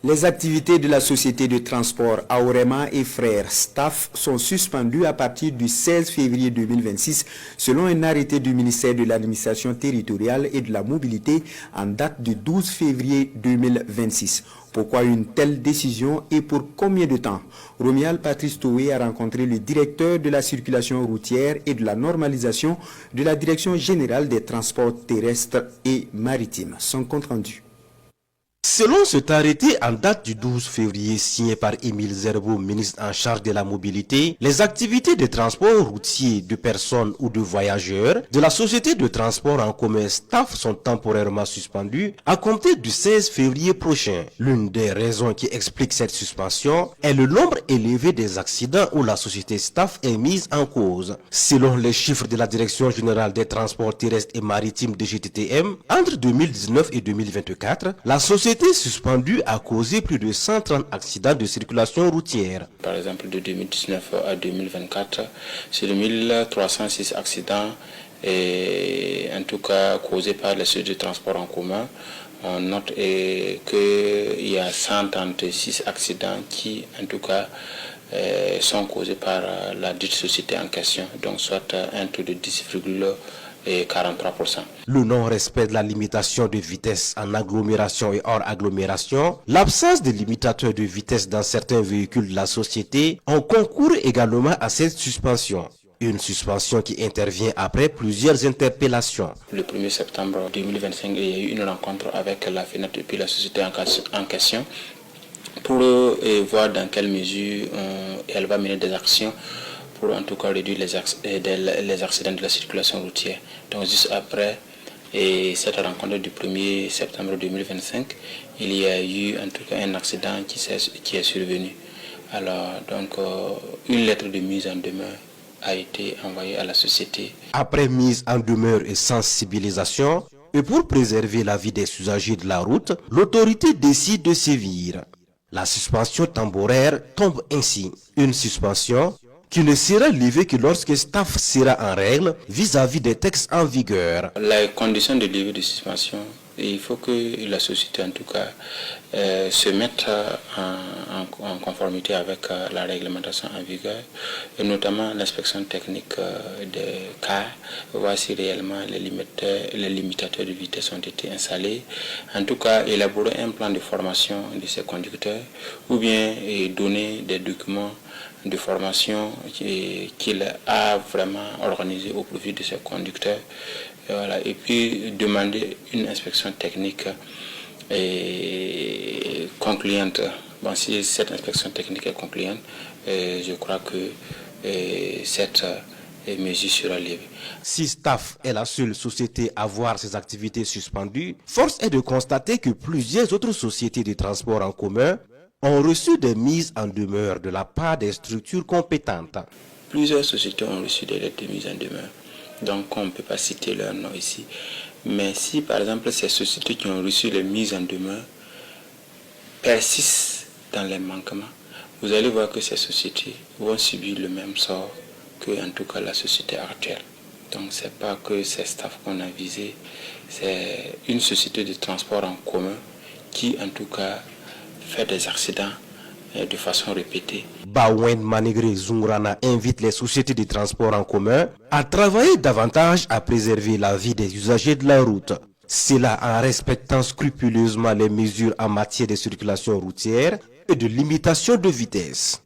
Les activités de la société de transport Aurema et Frères Staff sont suspendues à partir du 16 février 2026 selon un arrêté du ministère de l'administration territoriale et de la mobilité en date du 12 février 2026. Pourquoi une telle décision et pour combien de temps? Romial Patrice Toué a rencontré le directeur de la circulation routière et de la normalisation de la Direction générale des transports terrestres et maritimes. Son compte rendu. Selon cet arrêté en date du 12 février signé par Émile Zerbo, ministre en charge de la mobilité, les activités de transport routier de personnes ou de voyageurs de la société de transport en commun Staff sont temporairement suspendues à compter du 16 février prochain. L'une des raisons qui explique cette suspension est le nombre élevé des accidents où la société Staff est mise en cause. Selon les chiffres de la Direction générale des transports terrestres et maritimes DGTTM, entre 2019 et 2024, la société suspendue a causé plus de 130 accidents de circulation routière. Par exemple, de 2019 à 2024, sur 1306 accidents, et en tout cas causés par les sociétés de transport en commun. On note qu'il y a 136 accidents qui, en tout cas, sont causés par la dite société en question, donc soit un taux de 10,43%. Le non-respect de la limitation de vitesse en agglomération et hors agglomération, l'absence de limitateurs de vitesse dans certains véhicules de la société ont concouru également à cette suspension. Une suspension qui intervient après plusieurs interpellations. Le 1er septembre 2025, il y a eu une rencontre avec la FENAT et puis la société en question pour voir dans quelle mesure elle va mener des actions pour en tout cas réduire les accidents de la circulation routière. Donc juste après cette rencontre du 1er septembre 2025, il y a eu en tout cas un accident qui est survenu. Alors donc une lettre de mise en demeure a été envoyée à la société. Après mise en demeure et sensibilisation, et pour préserver la vie des usagers de la route, l'autorité décide de sévir. La suspension temporaire tombe ainsi. Une suspension qui ne sera levée que lorsque Staff sera en règle vis-à-vis des textes en vigueur. La condition de levée de suspension, il faut que la société en tout cas se mette en conformité avec la réglementation en vigueur, et notamment l'inspection technique des cars, voir si réellement les limitateurs de vitesse ont été installés. En tout cas, élaborer un plan de formation de ces conducteurs ou bien donner des documents de formation qu'il a vraiment organisé au profit de ses conducteurs. Et puis demander une inspection technique concluante. Bon, si cette inspection technique est concluante, je crois que cette mesure sera levée. Si Staff est la seule société à voir ses activités suspendues, force est de constater que plusieurs autres sociétés de transport en commun ont reçu des mises en demeure de la part des structures compétentes. Plusieurs sociétés ont reçu des lettres de mise en demeure. Donc on ne peut pas citer leur nom ici. Mais si par exemple ces sociétés qui ont reçu les mises en demeure persistent dans les manquements, vous allez voir que ces sociétés vont subir le même sort que en tout cas la société actuelle. Donc ce n'est pas que ces Staff qu'on a visé, c'est une société de transport en commun qui en tout cas fait des accidents de façon répétée. Bawen Manégré Zungrana invite les sociétés de transport en commun à travailler davantage à préserver la vie des usagers de la route. Cela en respectant scrupuleusement les mesures en matière de circulation routière et de limitation de vitesse.